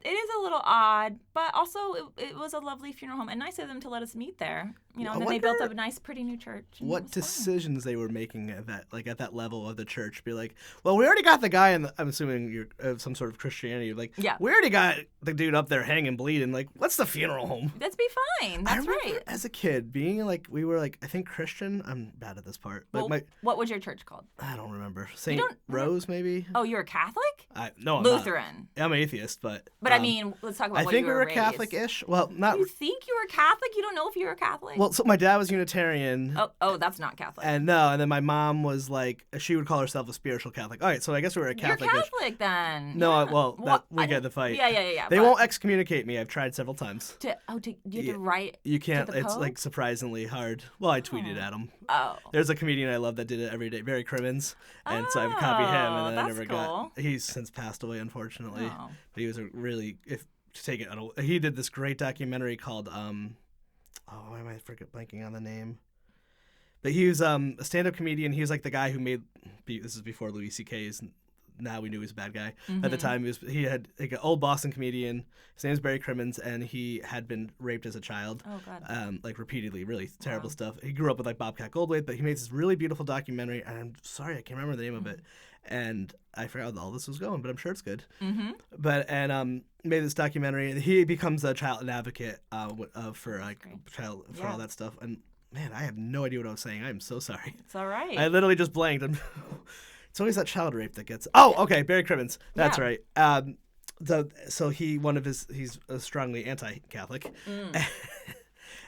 is a little odd, but also it was a lovely funeral home and nice of them to let us meet there. And then they built up a nice, pretty new church. and it What was fun. decisions they were making at that level of the church? Be like, well, we already got the guy in. I'm assuming you're some sort of Christianity. Like, Yeah. we already got the dude up there hanging, bleeding. Like, what's the funeral home? Let's be fine. I That's remember right. as a kid being like, we were like, I think Christian. I'm bad at this part, but Well, what was your church called? I don't remember. Saint don't Rose, maybe. Oh, you're a Catholic? No, I'm not. Lutheran. I'm atheist, but. But I mean, let's talk about I what think you we were were raised. Catholic-ish. Well, not. You think you were Catholic? You don't know if you were Catholic? Well, so my dad was Unitarian. Oh, that's not Catholic. And then my mom was like, she would call herself a spiritual Catholic. All right, so I guess we were a You're Catholic. Catholic then. No, Yeah. we get the fight. Yeah. They but won't excommunicate me. I've tried several times. you have to write. You can't. the It's Pope? like surprisingly hard. Well, I tweeted at him. Oh. There's a comedian I love that did it every day, Barry Crimmins, and so I've copied him, and then I that's never cool. got. He's since passed away, unfortunately. Oh. But he was a really, if to take it, he did this great documentary called why am I blanking on the name? But he was a stand-up comedian. He was like the guy who made. This is before Louis C.K.'s. Now we knew he was a bad guy. At the time, he had like an old Boston comedian. His name's Barry Crimmins, and he had been raped as a child. Oh, God. Like repeatedly, really terrible stuff. He grew up with like Bobcat Goldthwait, but he made this really beautiful documentary, and I'm sorry I can't remember the name of it, and I forgot how all this was going, but I'm sure it's good. But made this documentary, and he becomes a child advocate for like child for all that stuff. And man, I have no idea what I was saying. I am so sorry. It's all right. I literally just blanked. It's always that child rape that gets. Oh, okay, Barry Crimmins. That's Yeah. right. So he's strongly anti-Catholic,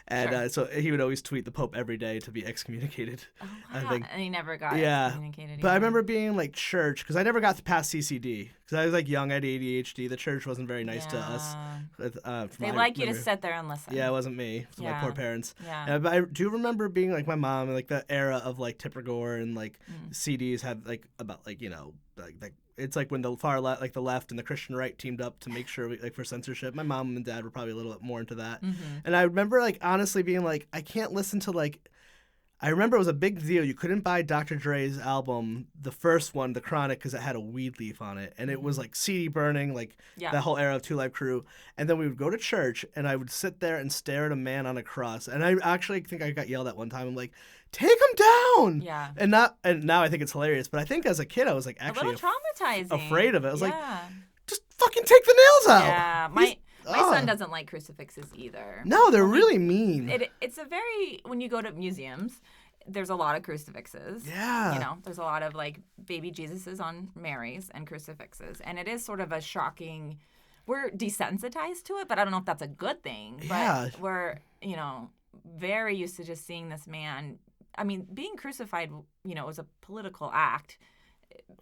And Sure. so he would always tweet the Pope every day to be excommunicated. Oh, I wow. think. And he never got Yeah, communicated. but I remember being like church because I never got to pass CCD because I was like young, I had ADHD. The church wasn't very nice to us. From They my like you to memory. sit there and listen. Yeah, it wasn't me. It was my Yeah. poor parents. Yeah. But I do remember being like my mom and like the era of like Tipper Gore and like Mm. CDs had like about like like it's like when the far left, like the left and the Christian right teamed up to make sure like for censorship. My mom and dad were probably a little bit more into that. Mm-hmm. And I remember like honestly being like I can't listen to like. I remember it was a big deal. You couldn't buy Dr. Dre's album, the first one, The Chronic, because it had a weed leaf on it. And it was like CD burning, like Yeah. the whole era of Two Live Crew. And then we would go to church, and I would sit there and stare at a man on a cross. And I actually think I got yelled at one time. I'm like, take him down! Yeah. And now I think it's hilarious. But I think as a kid, I was like A actually little traumatizing. afraid of it. I was like, Yeah. just fucking take the nails out! Yeah. My son doesn't like crucifixes either. No, they're really mean. It's a very, when you go to museums, there's a lot of crucifixes. Yeah. You know, there's a lot of like baby Jesuses on Marys and crucifixes. And it is sort of a shocking, we're desensitized to it, but I don't know if that's a good thing. But Yeah. we're, you know, very used to just seeing this man. I mean, being crucified, you know, was a political act,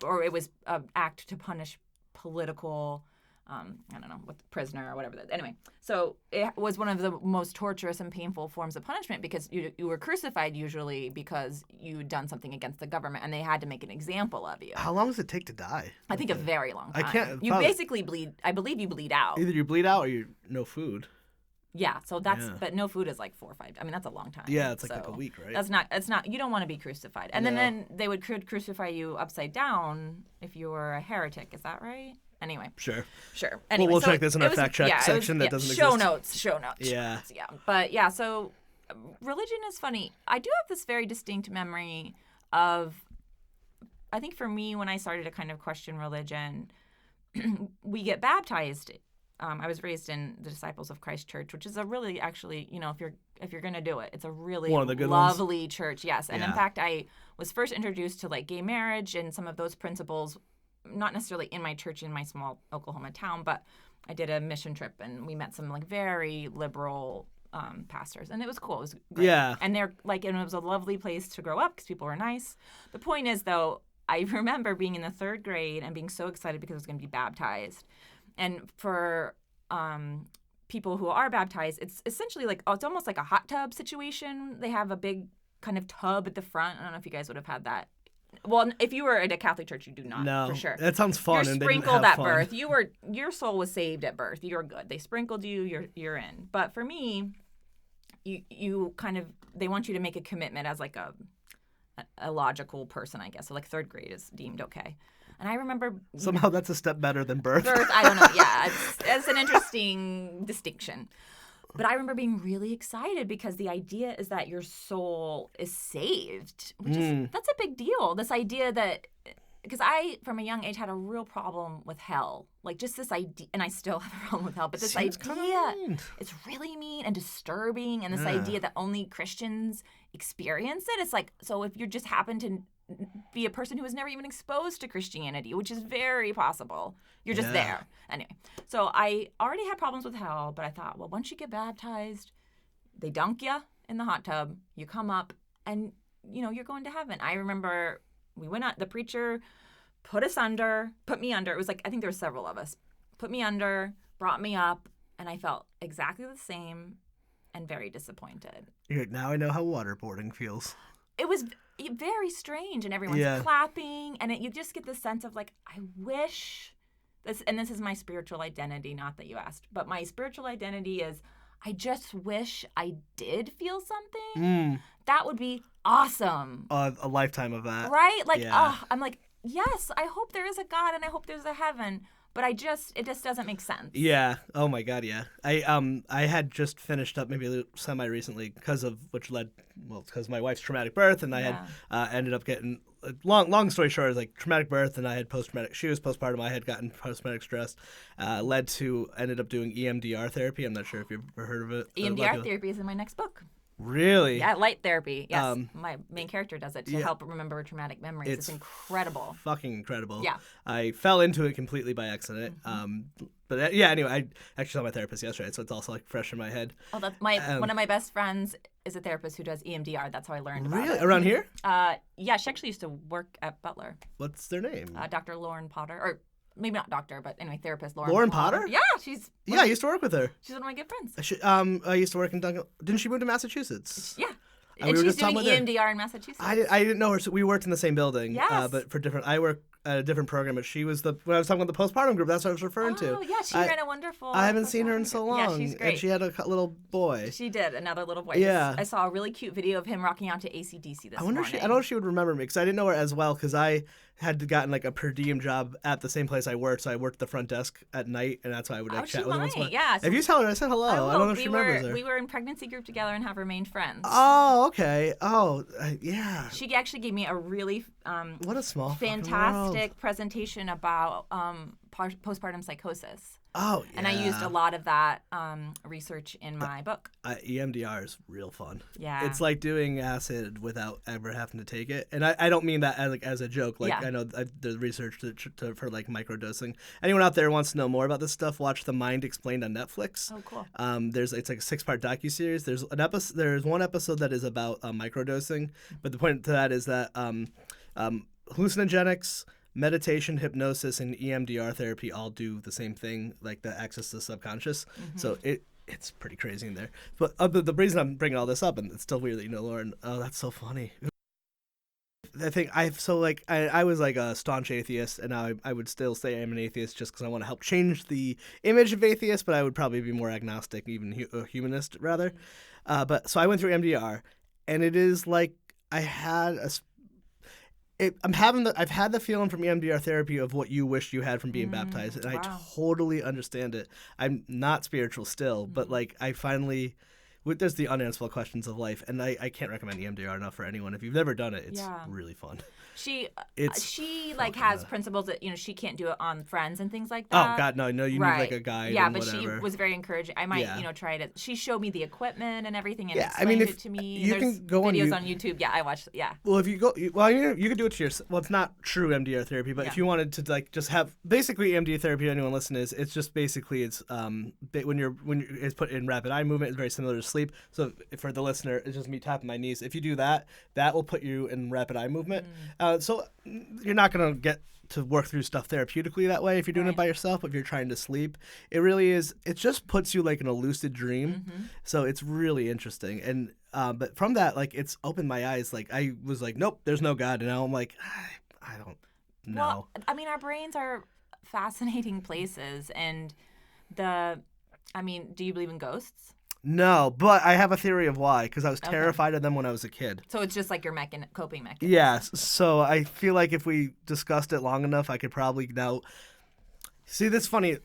or it was an act to punish political, I don't know, with the prisoner or whatever. Anyway, so it was one of the most torturous and painful forms of punishment because you were crucified usually because you'd done something against the government and they had to make an example of you. How long does it take to die? I think a very long I time. can't- You probably- basically bleed. I believe you bleed out. Either you bleed out or you no food. Yeah. So that's. Yeah. But no food is like 4 or 5. I mean, that's a long time. Yeah, it's like So a week, right? That's not. It's not. You don't want to be crucified. And No. then they would crucify you upside down if you were a heretic. Is that right? Anyway. Sure. Sure. Anyway, we'll so check this in our it was- fact check yeah, it was- section that yeah, doesn't show exist. Show notes. Yeah. Yeah. But yeah, so religion is funny. I do have this very distinct memory of, I think for me, when I started to kind of question religion, we get baptized. I was raised in the Disciples of Christ Church, which is a really, actually, you know, if you're gonna do it, it's a really One of the good ones. lovely church. Yes, and in Yeah. fact, I was first introduced to like gay marriage and some of those principles, not necessarily in my church in my small Oklahoma town, but I did a mission trip and we met some like very liberal pastors, and it was cool. It was great. Yeah. And they're like, and it was a lovely place to grow up because people were nice. The point is, though, I remember being in the 3rd grade and being so excited because I was going to be baptized. And for people who are baptized, it's essentially like, it's almost like a hot tub situation. They have a big kind of tub at the front. I don't know if you guys would have had that. Well, if you were at a Catholic church, you do not, No, for sure. that sounds fun. You're and they didn't sprinkled have at fun. birth. Your soul was saved at birth. You're good. They sprinkled you. You're in. But for me, you kind of, they want you to make a commitment as like a logical person, I guess. So like 3rd grade is deemed okay. And I remember Somehow that's a step better than birth. I don't know. Yeah, it's an interesting distinction. But I remember being really excited because the idea is that your soul is saved, which is, that's a big deal. This idea that, because I, from a young age, had a real problem with hell. Like just this idea, and I still have a problem with hell, but this Seems kinda idea, mean. it's really mean and disturbing. And this Yeah. idea that only Christians experience it. It's like, so if you just happen to be a person who was never even exposed to Christianity, which is very possible, you're just Yeah. there. Anyway, so I already had problems with hell, but I thought, well, once you get baptized, they dunk you in the hot tub, you come up, and, you know, you're going to heaven. I remember we went out, the preacher put me under. It was like, I think there were several of us. Put me under, brought me up, and I felt exactly the same and very disappointed. You're like, now I know how waterboarding feels. It was very strange, and everyone's Yeah. clapping, and you just get the sense of like, I wish this, and this is my spiritual identity, not that you asked, but my spiritual identity is, I just wish I did feel something. That would be awesome. A lifetime of that. Right? Like, Yeah. I'm like, yes, I hope there is a God and I hope there's a heaven, but it just doesn't make sense. Yeah. Oh my God. Yeah. I had just finished up maybe semi recently because my wife's traumatic birth, and I had ended up getting long story short is like traumatic birth, and I had post-traumatic. She was postpartum. I had gotten post-traumatic stress. Ended up doing EMDR therapy. I'm not sure if you've ever heard of it. EMDR therapy is in my next book. Really? Yeah, light therapy. Yes, my main character does it to help remember traumatic memories. It's incredible. Fucking incredible. Yeah. I fell into it completely by accident. But yeah, anyway, I actually saw my therapist yesterday, so it's also like fresh in my head. Oh, that's one of my best friends is a therapist who does EMDR. That's how I learned about Really? it. Around here? Yeah, she actually used to work at Butler. What's their name? Dr. Lauren Potter, or maybe not doctor, but anyway, therapist Lauren. Lauren Potter? Yeah, I used to work with her. She's one of my good friends. I used to work in Duncan. Didn't she move to Massachusetts? Yeah. We And were she's just doing talking with her. EMDR in Massachusetts. I didn't know her. So we worked in the same building. Yes. But for different. I work at a different program, but she was when I was talking about the postpartum group. That's what I was referring to. Oh, yeah, she ran a wonderful. I haven't seen her in so long. Yeah, she's great. And she had a little boy. She did, another little boy. Yeah. I saw a really cute video of him rocking out to AC/DC this I wonder morning. I don't know if she would remember me because I didn't know her as well because I had gotten like a per diem job at the same place I worked, so I worked the front desk at night, and that's why I would like, chat with her once in a while. Yeah. If you tell her I said hello, I don't know if she remembers her. We were in pregnancy group together and have remained friends. Oh, okay. Oh, yeah. She actually gave me a really What a small fucking fantastic world. presentation about postpartum psychosis. Oh, yeah. And I used a lot of that research in my book. EMDR is real fun. Yeah. It's like doing acid without ever having to take it. And I don't mean that as a joke. Like, Yeah. I know there's research for like microdosing. Anyone out there who wants to know more about this stuff, watch The Mind Explained on Netflix. Oh, cool. It's like a 6-part docuseries. There's one episode that is about microdosing. But the point to that is that hallucinogenics, meditation, hypnosis, and EMDR therapy all do the same thing, like the access to the subconscious. So it's pretty crazy in there. But the reason I'm bringing all this up, and it's still weird that you know Lauren. Oh, that's so funny. I think I was like a staunch atheist, and now I would still say I'm an atheist just because I want to help change the image of atheist, but I would probably be more agnostic, even humanist rather. But so I went through MDR, and it is like I had I've had the feeling from EMDR therapy of what you wish you had from being baptized, and wow. I totally understand it. I'm not spiritual still, but like I finally, there's the unanswerable questions of life, and I can't recommend EMDR enough for anyone. If you've never done it, it's really fun. She It's like has principles that she can't do it on friends and things like that. Oh God, no, you need like a guide. Yeah, and but whatever. she was very encouraging. I might try it. She showed me the equipment and everything and Yeah, I explained mean, it to me. you There's can go on videos on YouTube. Yeah, I watched. Yeah. Well, if you go, you could do it to yourself. Well, it's not true MDR therapy, but if you wanted to like just have basically EMDR therapy, to anyone listening, it's just basically it's it's put in rapid eye movement. It's very similar to sleep. So for the listener, it's just me tapping my knees. If you do that, that will put you in rapid eye movement. So you're not gonna get to work through stuff therapeutically that way if you're doing it by yourself. But if you're trying to sleep, it really is. It just puts you like in a lucid dream. So it's really interesting. And but from that, like it's opened my eyes. Like I was like, nope, there's no God, and now I'm like, I don't know. Well, I mean, our brains are fascinating places, and do you believe in ghosts? No, but I have a theory of why, because I was terrified of them when I was a kid. So it's just like your coping mechanism. Yes. So I feel like if we discussed it long enough, I could probably now see this funny.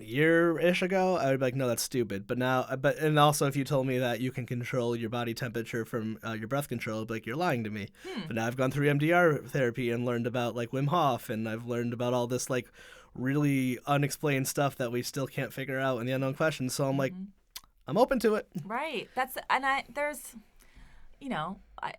Year-ish ago, I would be like, no, that's stupid. But now, and also if you told me that you can control your body temperature from your breath control, I'd be like, you're lying to me. But now I've gone through MDR therapy and learned about like Wim Hof, and I've learned about all this like really unexplained stuff that we still can't figure out in the unknown questions. So I'm like, I'm open to it. Right.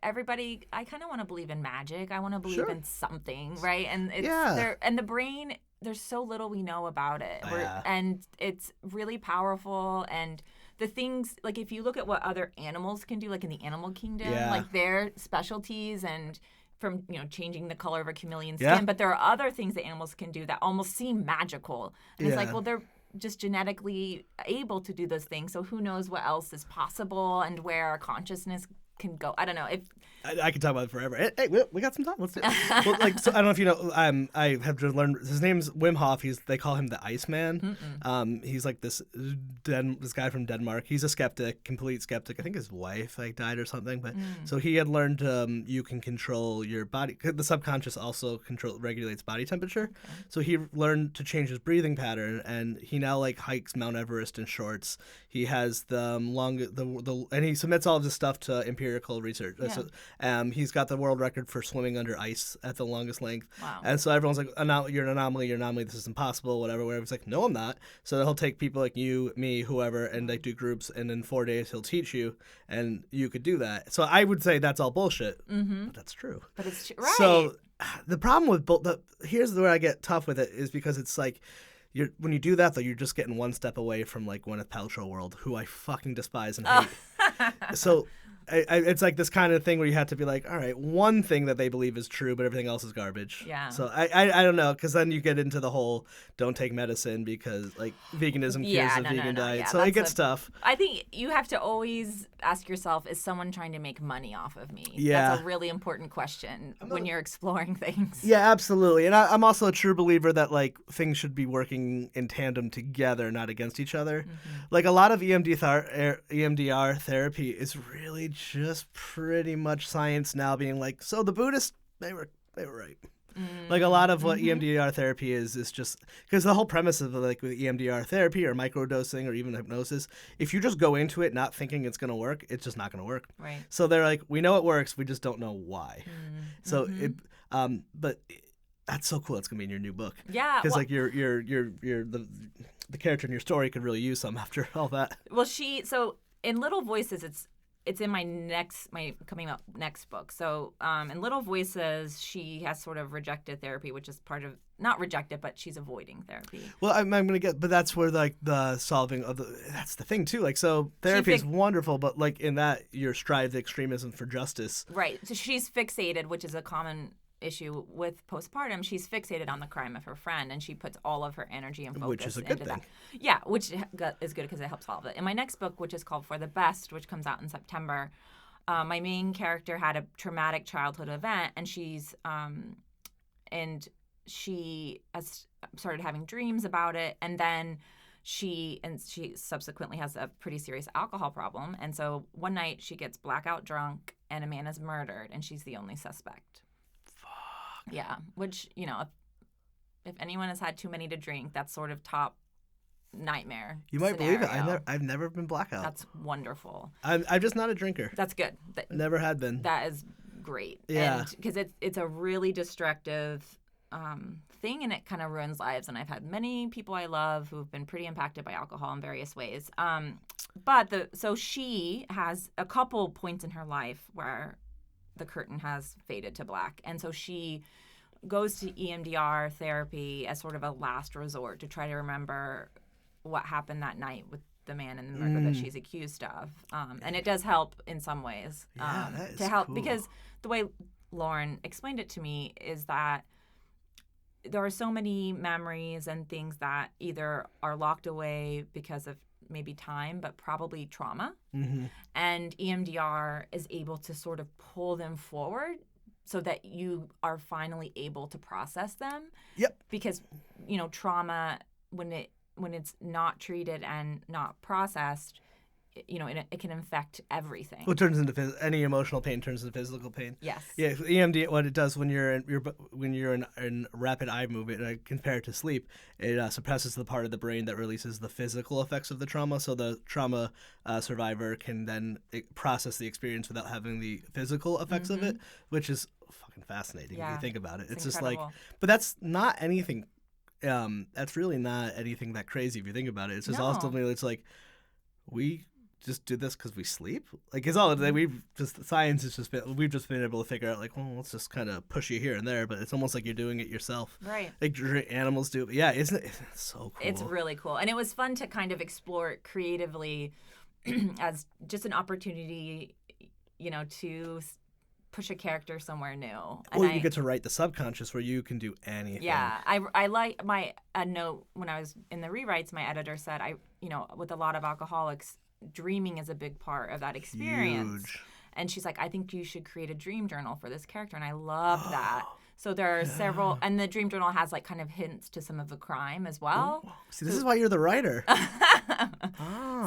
Everybody, I kind of want to believe in magic. I want to believe in something, right? And it's there, and the brain, there's so little we know about it. And it's really powerful. And the things, like if you look at what other animals can do, like in the animal kingdom, like their specialties and from, changing the color of a chameleon's skin. But there are other things that animals can do that almost seem magical. And it's like, well, they're just genetically able to do those things. So who knows what else is possible and where our consciousness can go. I don't know. I can talk about it forever. Hey, we got some time. Let's do it. Well, like, so I don't know if you know. I have just learned his name's Wim Hof. They call him the Iceman. He's like this guy from Denmark. He's a skeptic, complete skeptic. I think his wife died or something. But so he had learned you can control your body. The subconscious also regulates body temperature. So he learned to change his breathing pattern, and he now hikes Mount Everest in shorts. He has and he submits all of this stuff to Imperial empirical research. Yeah. So, he's got the world record for swimming under ice at the longest length. Wow. And so everyone's like, you're an anomaly, this is impossible, whatever. It's like, no, I'm not. So he'll take people like you, me, whoever, and like do groups, and in 4 days he'll teach you, and you could do that. So I would say that's all bullshit, but that's true. But it's right. So the problem with here's where I get tough with it is because it's like, when you do that though, you're just getting one step away from like Gwyneth Paltrow world, who I fucking despise and hate. So it's like this kind of thing where you have to be like, all right, one thing that they believe is true, but everything else is garbage. Yeah. So I don't know, because then you get into the whole don't take medicine because like veganism cures the vegan diet. Yeah, so it gets tough. I think you have to always ask yourself, is someone trying to make money off of me? Yeah. That's a really important question when you're exploring things. Yeah, absolutely. And I'm also a true believer that like things should be working in tandem together, not against each other. Like a lot of EMDR therapy is really just pretty much science now being like, so the Buddhists, they were right. Like a lot of what EMDR therapy is just because the whole premise of like with EMDR therapy or microdosing or even hypnosis, if you just go into it not thinking it's going to work, it's just not going to work. Right. So they're like, we know it works, we just don't know why. So but that's so cool. It's going to be in your new book. Yeah. Because like you're the character in your story could really use some after all that. Well, so in Little Voices, it's in my coming up next book. So in Little Voices, she has sort of rejected therapy, which is part of, not rejected, but she's avoiding therapy. Well, I'm going to get, but that's where like the solving of that's the thing too. Like, so therapy is wonderful, but like in that you're strive the extremism for justice. Right. So she's fixated, which is a common issue with postpartum. She's fixated on the crime of her friend, and she puts all of her energy and focus Which is a good into thing. that. Yeah, which is good because it helps solve it. In my next book, which is called For the Best, which comes out in September, my main character had a traumatic childhood event, and she has started having dreams about it, and then she subsequently has a pretty serious alcohol problem. And so one night she gets blackout drunk, and a man is murdered, and she's the only suspect. Yeah, which, if anyone has had too many to drink, that's sort of top nightmare. You might believe it. scenario. I've never been blackout. That's wonderful. I'm just not a drinker. That's good. Never had been. That is great. Yeah. Because it's a really destructive thing, and it kind of ruins lives. And I've had many people I love who've been pretty impacted by alcohol in various ways. So she has a couple points in her life where the curtain has faded to black. And so she goes to EMDR therapy as sort of a last resort to try to remember what happened that night with the man in the murder that she's accused of. And it does help in some ways that is to help cool. because the way Lauren explained it to me is that there are so many memories and things that either are locked away because of maybe time, but probably trauma. And EMDR is able to sort of pull them forward so that you are finally able to process them. Yep. Because, trauma, when it's not treated and not processed, it can affect everything. Well, it turns into any emotional pain turns into physical pain. Yes. Yeah, EMD. What it does when you're in rapid eye movement, and I compare it to sleep, it suppresses the part of the brain that releases the physical effects of the trauma. So the trauma survivor can then process the experience without having the physical effects of it, which is fucking fascinating if you think about it. It's just like, but that's not anything. That's really not anything that crazy if you think about it. It's just ultimately it's like we just do this because we sleep. Like it's all we've just we've just been able to figure out like, well, let's just kind of push you here and there, but it's almost like you're doing it yourself. Right. Like animals do. But yeah, isn't it? It's so cool. It's really cool, and it was fun to kind of explore it creatively as just an opportunity, to push a character somewhere new. And well, you get to write the subconscious where you can do anything. Yeah, I like a note when I was in the rewrites. My editor said, with a lot of alcoholics, dreaming is a big part of that experience. Huge. And she's like, I think you should create a dream journal for this character, and I loved that. So there are several, and the dream journal has like kind of hints to some of the crime as well. Ooh. See, this is why you're the writer.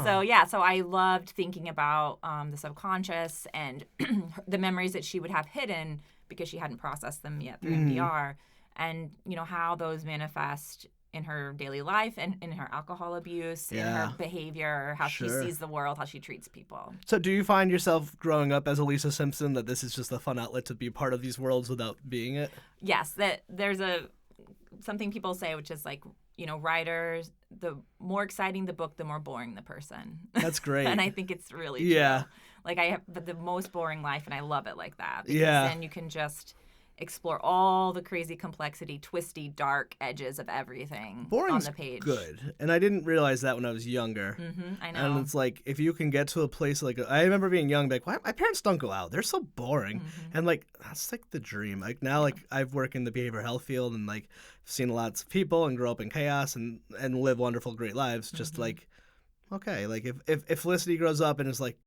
So I loved thinking about the subconscious and the memories that she would have hidden because she hadn't processed them yet through MDR, and how those manifest in her daily life and in her alcohol abuse, in Yeah. her behavior, how Sure. she sees the world, how she treats people. So do you find yourself growing up as a Lisa Simpson that this is just a fun outlet to be part of these worlds without being it? Yes, that there's something people say, which is like, writers, the more exciting the book, the more boring the person. That's great. And I think it's really true. Yeah. Like I have the most boring life, and I love it like that. Because Yeah. then you can just explore all the crazy complexity, twisty, dark edges of everything on Boring's the page. good. And I didn't realize that when I was younger. I know. And it's like, if you can get to a place like, I remember being young, like, why my parents don't go out? They're so boring. And like, that's like the dream. Like now, like I've worked in the behavioral health field and like seen lots of people and grow up in chaos and live wonderful, great lives. Just like, okay, like if Felicity grows up and is like